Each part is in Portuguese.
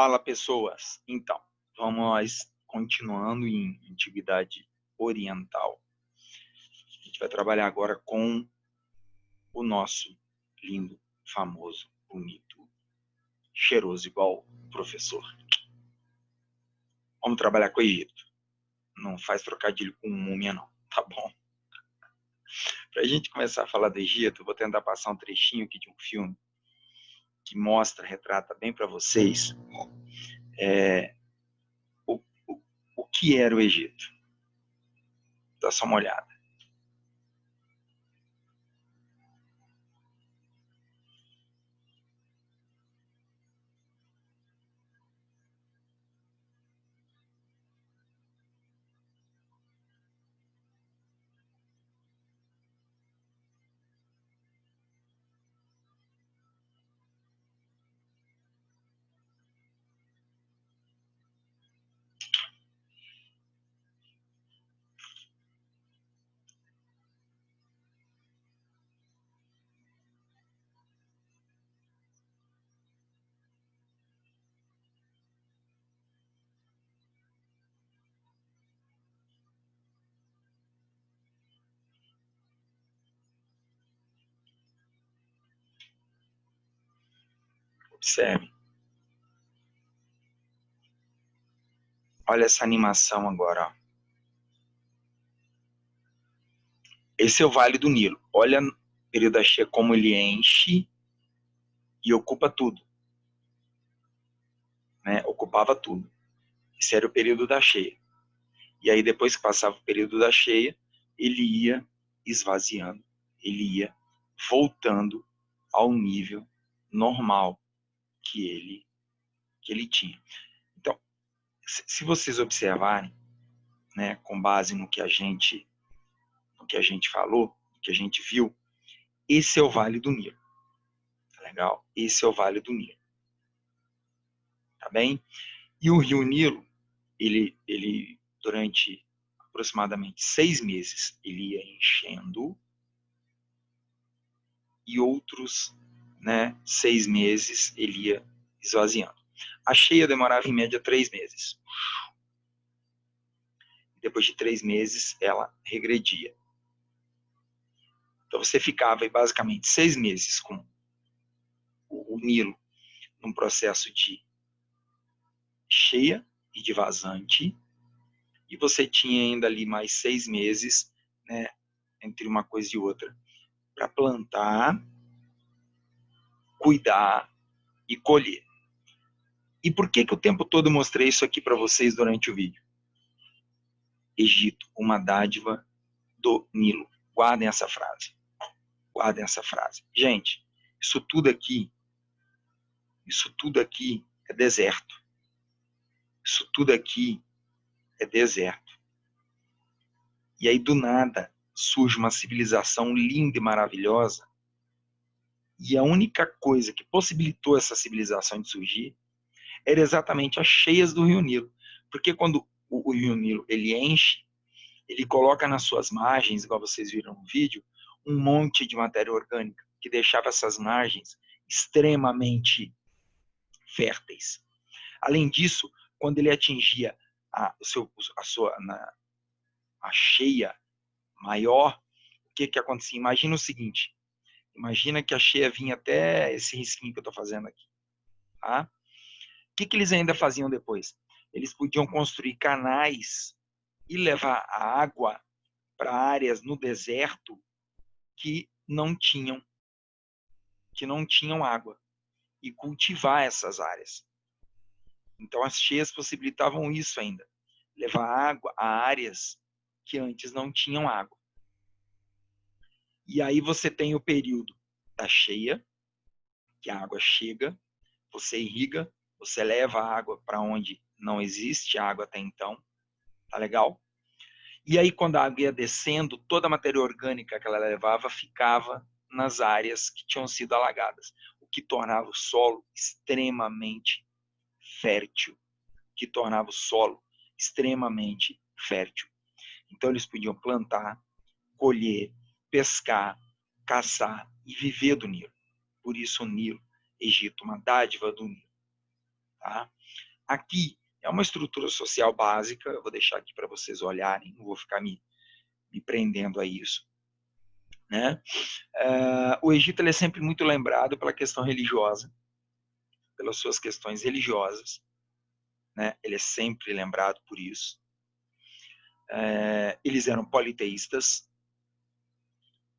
Fala, pessoas. Então, vamos continuando em Antiguidade Oriental. A gente vai trabalhar agora com o nosso lindo, famoso, bonito, cheiroso igual o professor. Vamos trabalhar com o Egito. Não faz trocadilho com múmia, não, tá bom? Para a gente começar a falar do Egito, eu vou tentar passar um trechinho aqui de um filme que mostra, retrata bem para vocês o que era o Egito. Dá só uma olhada. Observe. Olha essa animação agora, ó. Esse é o Vale do Nilo. Olha o período da cheia como ele enche e ocupa tudo, né? Ocupava tudo. Esse era o período da cheia. E aí depois que passava o período da cheia, ele ia esvaziando, ele ia voltando ao nível normal que ele tinha. Então, se vocês observarem, né, com base no que a gente falou, no que a gente viu, esse é o Vale do Nilo. Tá legal? Esse é o Vale do Nilo. Tá bem? E o Rio Nilo, ele durante aproximadamente 6 meses, ele ia enchendo e outros, né, 6 meses ele ia esvaziando. A cheia demorava em média 3 meses. Depois de 3 meses, ela regredia. Então você ficava aí, basicamente 6 meses com o Nilo num processo de cheia e de vazante, e você tinha ainda ali mais 6 meses, né, entre uma coisa e outra, para plantar, cuidar e colher. E por que o tempo todo eu mostrei isso aqui para vocês durante o vídeo? Egito, uma dádiva do Nilo. Guardem essa frase. Guardem essa frase. Gente, isso tudo aqui é deserto. Isso tudo aqui é deserto. E aí, do nada, surge uma civilização linda e maravilhosa. E a única coisa que possibilitou essa civilização de surgir era exatamente as cheias do Rio Nilo. Porque quando o Rio Nilo ele enche, ele coloca nas suas margens, igual vocês viram no vídeo, um monte de matéria orgânica, que deixava essas margens extremamente férteis. Além disso, quando ele atingia a cheia maior, o que acontecia? Imagina o seguinte, imagina que a cheia vinha até esse risquinho que eu estou fazendo aqui. Tá? O que eles ainda faziam depois? Eles podiam construir canais e levar a água para áreas no deserto que não tinham água e cultivar essas áreas. Então as cheias possibilitavam isso ainda, levar água a áreas que antes não tinham água. E aí você tem o período da cheia, que a água chega, você irriga, você leva a água para onde não existe água até então, tá legal? E aí quando a água ia descendo, toda a matéria orgânica que ela levava ficava nas áreas que tinham sido alagadas, o que tornava o solo extremamente fértil, Então eles podiam plantar, colher, pescar, caçar e viver do Nilo. Por isso o Nilo, Egito, uma dádiva do Nilo. Tá? Aqui é uma estrutura social básica, eu vou deixar aqui para vocês olharem, não vou ficar me prendendo a isso. Né? O Egito ele é sempre muito lembrado pela questão religiosa, pelas suas questões religiosas. Né? Ele é sempre lembrado por isso. Eles eram politeístas.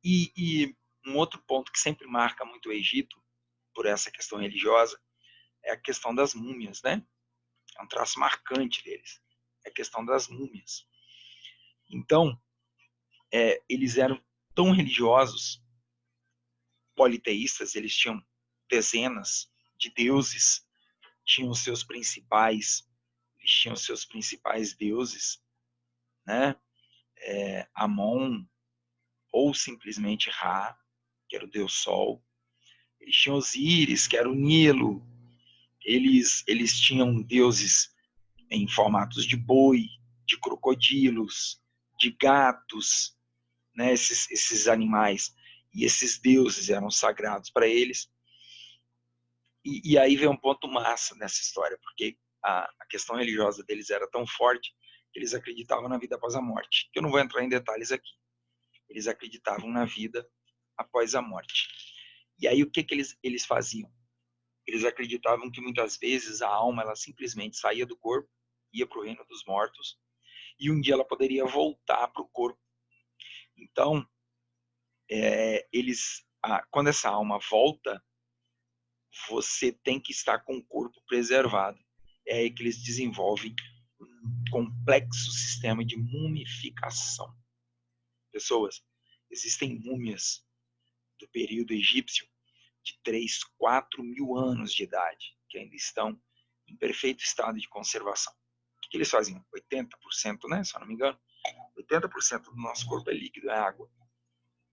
E um outro ponto que sempre marca muito o Egito, por essa questão religiosa, é a questão das múmias, né? É um traço marcante deles, é a questão das múmias. Então, eles eram tão religiosos, politeístas, eles tinham dezenas de deuses, tinham seus principais deuses, né? Amon, ou simplesmente Ra, que era o deus Sol. Eles tinham Osíris, que era o Nilo. Eles tinham deuses em formatos de boi, de crocodilos, de gatos, né? Esses animais. E esses deuses eram sagrados para eles. E aí vem um ponto massa nessa história, porque a questão religiosa deles era tão forte que eles acreditavam na vida após a morte. Eu não vou entrar em detalhes aqui. Eles acreditavam na vida após a morte. E aí o que eles faziam? Eles acreditavam que muitas vezes a alma ela simplesmente saía do corpo, ia para o reino dos mortos, e um dia ela poderia voltar para o corpo. Então, quando essa alma volta, você tem que estar com o corpo preservado. É aí que eles desenvolvem um complexo sistema de mumificação. Pessoas, existem múmias do período egípcio de 3, 4 mil anos de idade, que ainda estão em perfeito estado de conservação. O que eles faziam? 80%, né? Se eu não me engano, 80% do nosso corpo é líquido, é água.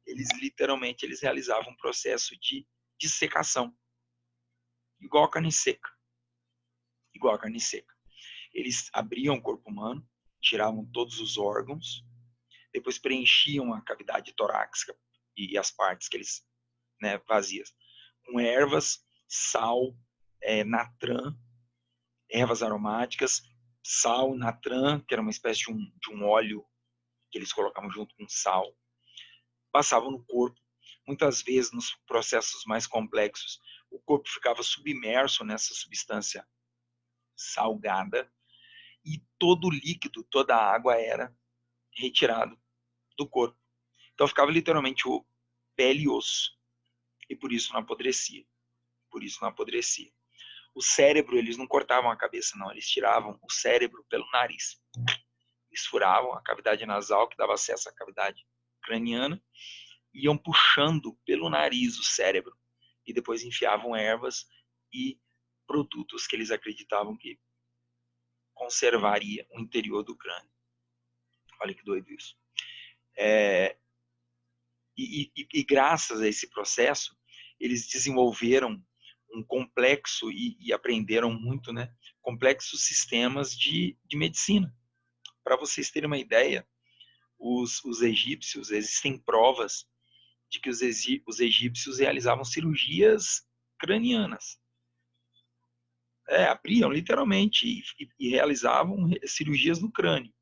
Literalmente eles realizavam um processo de dissecação, igual a carne seca. Igual a carne seca. Eles abriam o corpo humano, tiravam todos os órgãos, depois preenchiam a cavidade torácica e as partes que eles, né, vazias, com ervas, sal, natran, ervas aromáticas, sal, natran, que era uma espécie de um óleo que eles colocavam junto com sal, passavam no corpo. Muitas vezes, nos processos mais complexos, o corpo ficava submerso nessa substância salgada e todo o líquido, toda a água era retirado do corpo. Então ficava literalmente o pele e osso. E por isso não apodrecia. Por isso não apodrecia. O cérebro, eles não cortavam a cabeça, não. Eles tiravam o cérebro pelo nariz. Eles furavam a cavidade nasal, que dava acesso à cavidade craniana, e iam puxando pelo nariz o cérebro. E depois enfiavam ervas e produtos que eles acreditavam que conservaria o interior do crânio. Olha que doido isso. E graças a esse processo, eles desenvolveram um complexo e aprenderam muito, né? Complexos sistemas de medicina. Para vocês terem uma ideia, os egípcios, existem provas de que os egípcios realizavam cirurgias cranianas. Abriam literalmente e realizavam cirurgias no crânio.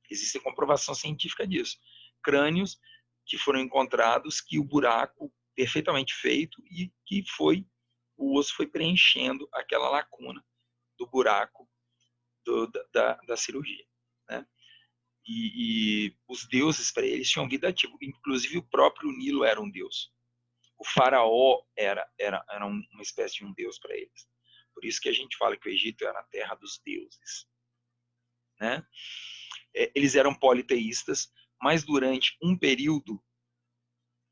Existe comprovação científica disso. Crânios que foram encontrados que o buraco perfeitamente feito e que o osso foi preenchendo aquela lacuna do buraco da cirurgia. Né? E os deuses para eles tinham vida ativa. Inclusive o próprio Nilo era um deus. O faraó era uma espécie de um deus para eles. Por isso que a gente fala que o Egito era a terra dos deuses. Né? Eles eram politeístas, mas durante um período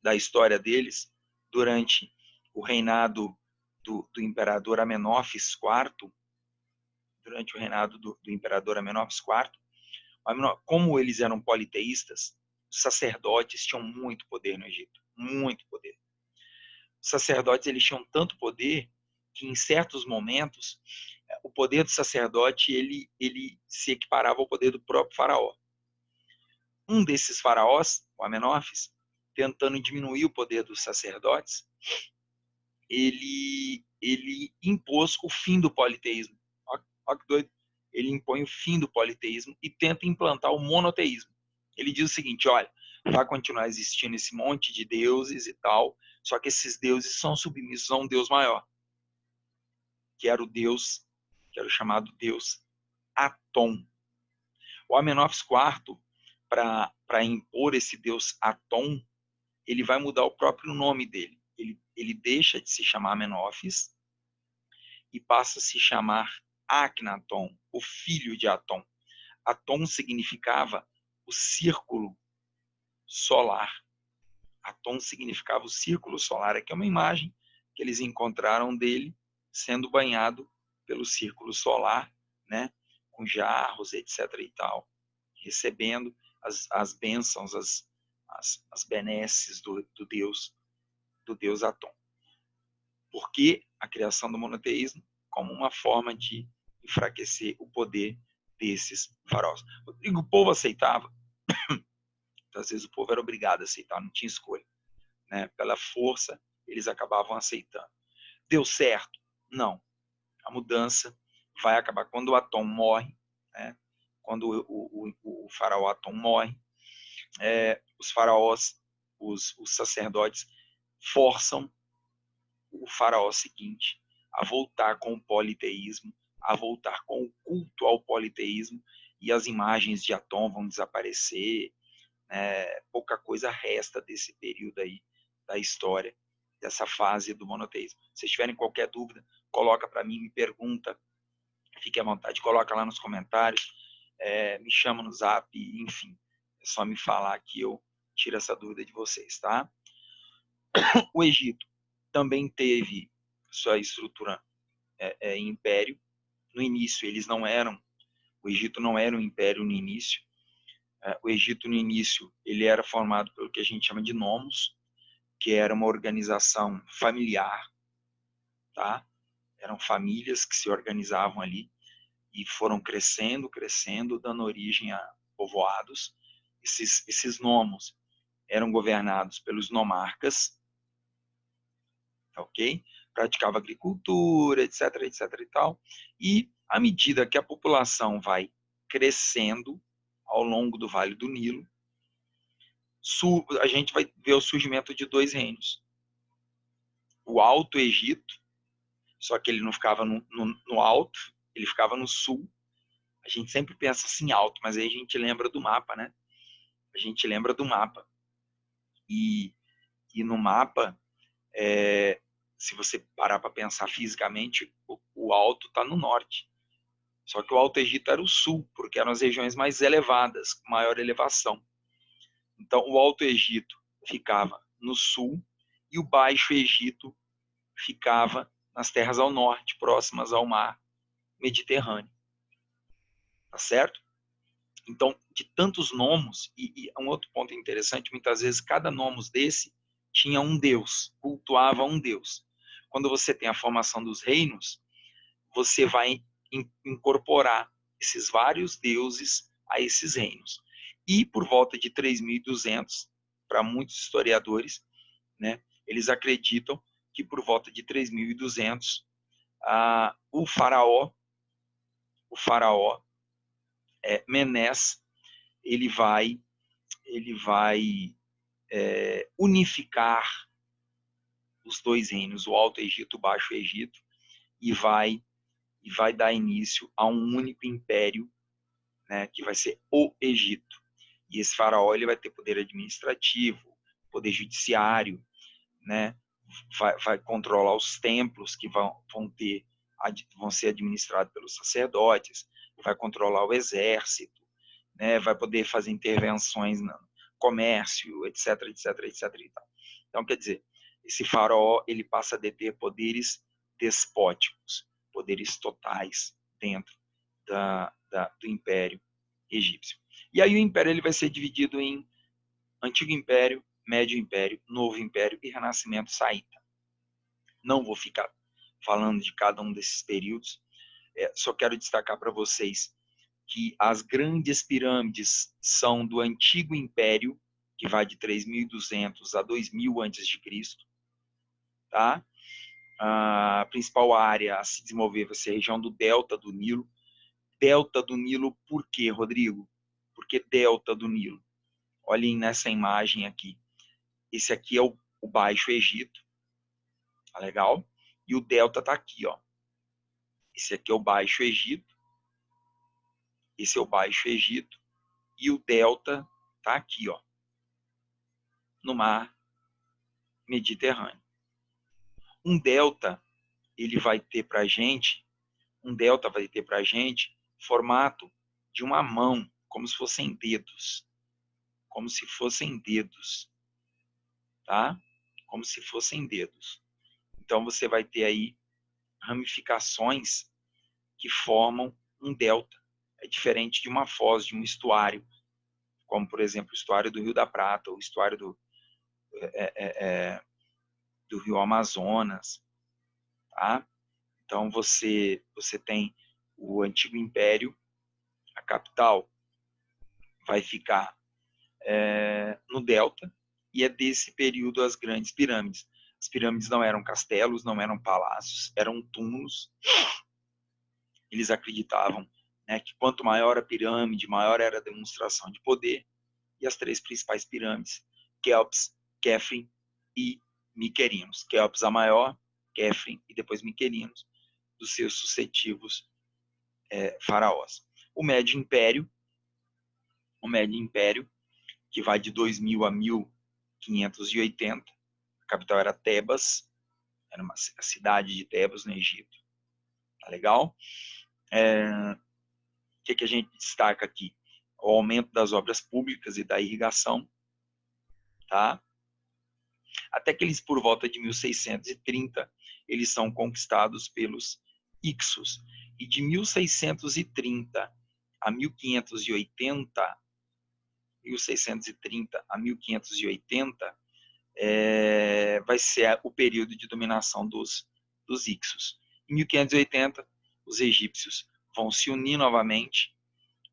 da história deles, durante o reinado do imperador Amenófis IV, durante o reinado do imperador Amenófis IV, como eles eram politeístas, os sacerdotes tinham muito poder no Egito, muito poder. Os sacerdotes eles tinham tanto poder que em certos momentos o poder do sacerdote ele se equiparava ao poder do próprio faraó. Um desses faraós, o Amenófis, tentando diminuir o poder dos sacerdotes, ele ele impôs o fim do politeísmo. Olha que doido. Ele impõe o fim do politeísmo e tenta implantar o monoteísmo. Ele diz o seguinte, olha, vai continuar existindo esse monte de deuses e tal, só que esses deuses são submissos a um Deus maior, que era o Deus, que era o chamado Deus Atom. O Amenófis IV, para impor esse Deus Atom, ele vai mudar o próprio nome dele. Ele deixa de se chamar Amenófis e passa a se chamar Akhenaton, o filho de Atom. Atom significava o círculo solar. Atom significava o círculo solar. Aqui é uma imagem que eles encontraram dele sendo banhado pelo círculo solar, né, com jarros, etc. e tal, recebendo as bênçãos, as benesses do Deus Atom. Por que a criação do monoteísmo? Como uma forma de enfraquecer o poder desses faraós. O povo aceitava, às vezes o povo era obrigado a aceitar, não tinha escolha, né? Pela força, eles acabavam aceitando. Deu certo? Não. A mudança vai acabar quando o Atom morre, né? Quando o faraó Atom morre, os faraós, os sacerdotes forçam o faraó seguinte a voltar com o politeísmo, a voltar com o culto ao politeísmo, e as imagens de Atom vão desaparecer. Pouca coisa resta desse período aí da história, dessa fase do monoteísmo. Se tiverem qualquer dúvida, coloca para mim, me pergunta, fique à vontade, coloca lá nos comentários, me chama no zap, enfim, é só me falar que eu tiro essa dúvida de vocês, tá? O Egito também teve sua estrutura império. No início, eles não eram, o Egito não era um império no início. O Egito, no início, ele era formado pelo que a gente chama de nomos, que era uma organização familiar, tá? Eram famílias que se organizavam ali e foram crescendo, dando origem a povoados. Esses nomos eram governados pelos nomarcas, ok? Praticava agricultura, etc, etc e tal. E à medida que a população vai crescendo ao longo do Vale do Nilo, a gente vai ver o surgimento de dois reinos. O Alto Egito, só que ele não ficava no alto, ele ficava no sul. A gente sempre pensa assim alto, mas aí a gente lembra do mapa, né? A gente lembra do mapa. E no mapa, se você parar para pensar fisicamente, o alto está no norte. Só que o Alto Egito era o sul, porque eram as regiões mais elevadas, com maior elevação. Então, o Alto Egito ficava no sul e o Baixo Egito ficava nas terras ao norte, próximas ao mar Mediterrâneo. Tá certo? Então, de tantos nomos, e um outro ponto interessante, muitas vezes cada nomos desse tinha um deus, cultuava um deus. Quando você tem a formação dos reinos, você vai incorporar esses vários deuses a esses reinos. E por volta de 3.200, para muitos historiadores, né, eles acreditam que por volta de 3.200, o faraó Menés, ele vai unificar os dois reinos, o Alto Egito e o Baixo Egito, e vai dar início a um único império, né, que vai ser o Egito. E esse faraó ele vai ter poder administrativo, poder judiciário, né, vai controlar os templos que vão ser administrados pelos sacerdotes, vai controlar o exército, né, vai poder fazer intervenções no comércio, etc, etc, etc. E tal. Então, quer dizer, esse faraó ele passa a deter poderes despóticos, poderes totais dentro do Império Egípcio. E aí o Império ele vai ser dividido em Antigo Império, Médio Império, Novo Império e Renascimento Saíta. Não vou ficar falando de cada um desses períodos, só quero destacar para vocês que as grandes pirâmides são do Antigo Império, que vai de 3.200 a 2.000 a.C., tá? A principal área a se desenvolver vai ser a região do delta do Nilo. Delta do Nilo por quê, Rodrigo? Por que delta do Nilo? Olhem nessa imagem aqui. Esse aqui é o Baixo Egito. Tá legal? E o delta está aqui, ó. Esse aqui é o Baixo Egito. Esse é o Baixo Egito. E o delta está aqui, ó, no mar Mediterrâneo. Um delta, ele vai ter para a gente, formato de uma mão, como se fossem dedos. Como se fossem dedos. Tá? Como se fossem dedos. Então, você vai ter aí ramificações que formam um delta. É diferente de uma foz, de um estuário, como, por exemplo, o estuário do Rio da Prata, ou o estuário do Rio Amazonas. Tá? Então, você tem o antigo império, a capital vai ficar no delta, e é desse período as grandes pirâmides. As pirâmides não eram castelos, não eram palácios, eram túmulos. Eles acreditavam, né, que quanto maior a pirâmide, maior era a demonstração de poder. E as três principais pirâmides, Quéops, Quefren e Miquerinos. Quéops a maior, Quefren e depois Miquerinos, dos seus sucessivos faraós. O Médio Império, que vai de 2000 a 1580, a capital era Tebas, era a cidade de Tebas, no Egito. Tá legal? O que a gente destaca aqui? O aumento das obras públicas e da irrigação, tá? Até que eles, por volta de 1630, eles são conquistados pelos Hicsos. E de 1630 a 1580, vai ser o período de dominação dos Hicsos. Em 1580, os egípcios vão se unir novamente,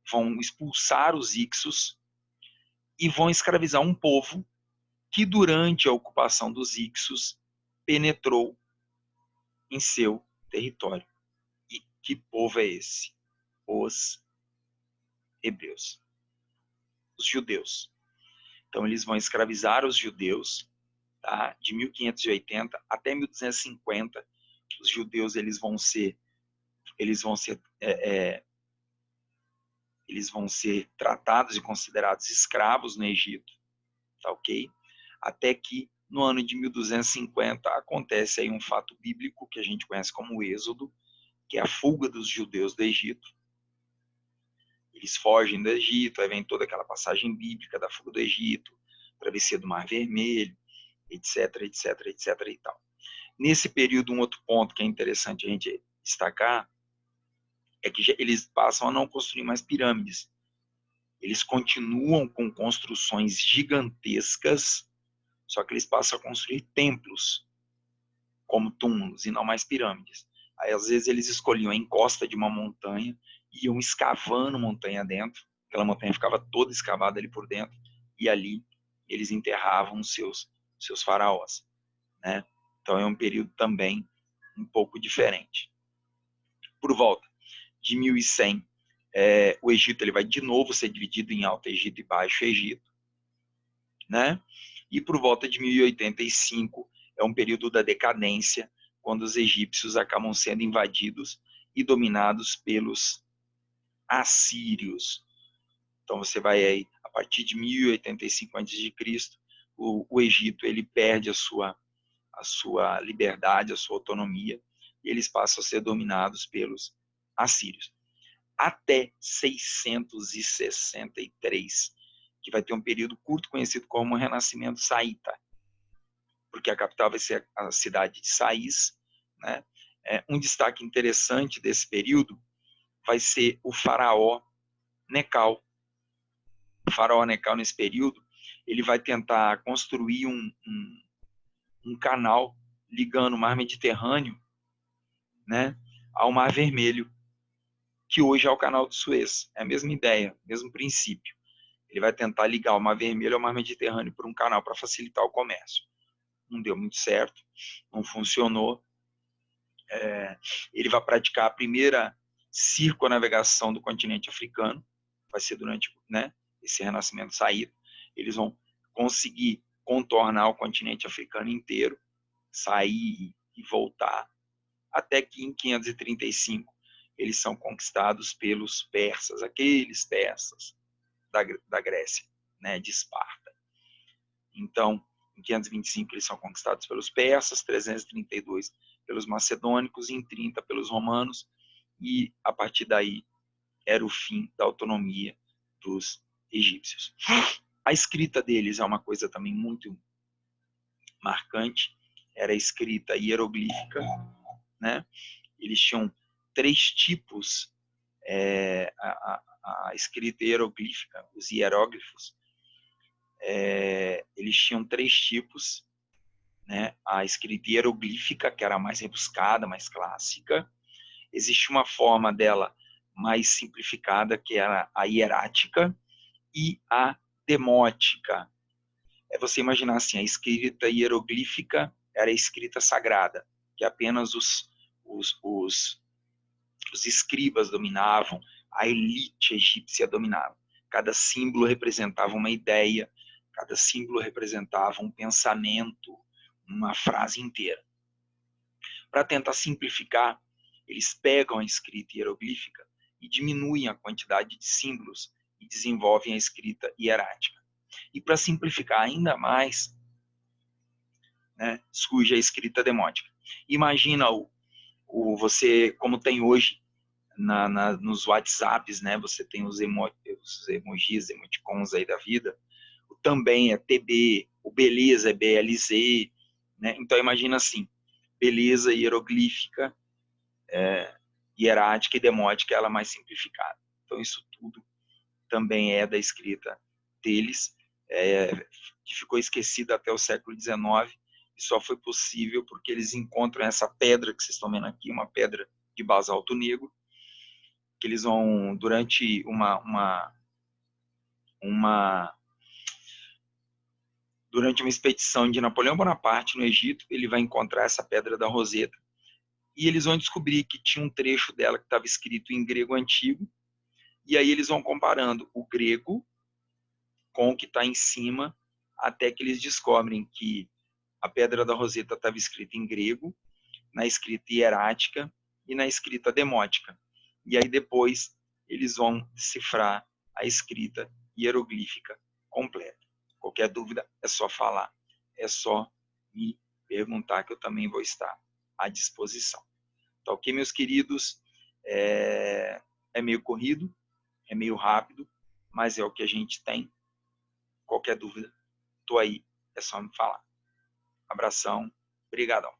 vão expulsar os Hicsos e vão escravizar um povo que, durante a ocupação dos Hicsos, penetrou em seu território. E que povo é esse? Os hebreus, os judeus. Então, eles vão escravizar os judeus, tá? De 1580 até 1250. Os judeus eles vão ser tratados e considerados escravos no Egito, tá ok? Até que no ano de 1250 acontece aí um fato bíblico que a gente conhece como o Êxodo, que é a fuga dos judeus do Egito. Eles fogem do Egito, aí vem toda aquela passagem bíblica da fuga do Egito, travessia do Mar Vermelho, etc, etc, etc e tal. Nesse período, um outro ponto que é interessante a gente destacar é que eles passam a não construir mais pirâmides. Eles continuam com construções gigantescas, só que eles passam a construir templos, como túmulos, e não mais pirâmides. Aí, às vezes, eles escolhiam a encosta de uma montanha, iam escavando montanha dentro, aquela montanha ficava toda escavada ali por dentro, e ali eles enterravam os seus faraós, né? Então é um período também um pouco diferente. Por volta de 1100, o Egito ele vai de novo ser dividido em Alto Egito e Baixo Egito, né? E por volta de 1085 é um período da decadência, quando os egípcios acabam sendo invadidos e dominados pelos assírios. Então você vai aí, a partir de 1085 a.C., o Egito ele perde a sua liberdade, a sua autonomia, e eles passam a ser dominados pelos assírios. Até 663, que vai ter um período curto conhecido como o Renascimento Saíta, porque a capital vai ser a cidade de Sais, né? Um destaque interessante desse período vai ser o faraó Necau. O faraó Necau, nesse período, ele vai tentar construir um canal ligando o Mar Mediterrâneo, né, ao Mar Vermelho, que hoje é o Canal de Suez. É a mesma ideia, mesmo princípio. Ele vai tentar ligar o Mar Vermelho ao Mar Mediterrâneo por um canal para facilitar o comércio. Não deu muito certo, não funcionou, ele vai praticar a primeira circunavegação do continente africano, vai ser durante, né, esse renascimento saído. Eles vão conseguir contornar o continente africano inteiro, sair e voltar, até que em 535 eles são conquistados pelos persas, aqueles persas da Grécia, né, de Esparta. Então, em 525 eles são conquistados pelos persas, 332 pelos macedônicos, em 30 pelos romanos, e a partir daí era o fim da autonomia dos egípcios. A escrita deles é uma coisa também muito marcante, era a escrita hieroglífica, né? Eles tinham 3 tipos, a escrita hieroglífica, os hieróglifos, eles tinham 3 tipos, né? A escrita hieroglífica, que era mais rebuscada, mais clássica. Existe uma forma dela mais simplificada, que era a hierática, e a demótica. É você imaginar assim, a escrita hieroglífica era a escrita sagrada, que apenas os escribas dominavam, a elite egípcia dominava. Cada símbolo representava uma ideia, cada símbolo representava um pensamento, uma frase inteira. Para tentar simplificar, eles pegam a escrita hieroglífica e diminuem a quantidade de símbolos e desenvolvem a escrita hierática. E para simplificar ainda mais, né, surge a escrita demótica. Imagina você, como tem hoje nos WhatsApps, né, você tem os emojis, emoticons aí da vida, o também é TB, o beleza é BLZ, né? Então imagina assim, beleza hieroglífica, hierática e demótica, ela mais simplificada. Então isso tudo também é da escrita deles, que ficou esquecida até o século XIX, e só foi possível porque eles encontram essa pedra que vocês estão vendo aqui, uma pedra de basalto negro, que eles vão, durante durante uma expedição de Napoleão Bonaparte no Egito, ele vai encontrar essa pedra da Roseta, e eles vão descobrir que tinha um trecho dela que estava escrito em grego antigo, e aí eles vão comparando o grego com o que está em cima, até que eles descobrem que a pedra da Roseta estava escrita em grego, na escrita hierática e na escrita demótica. E aí depois eles vão decifrar a escrita hieroglífica completa. Qualquer dúvida é só falar, é só me perguntar que eu também vou estar à disposição. Tá ok, meus queridos? É meio corrido, é meio rápido, mas é o que a gente tem. Qualquer dúvida, estou aí, é só me falar. Abração, brigadão.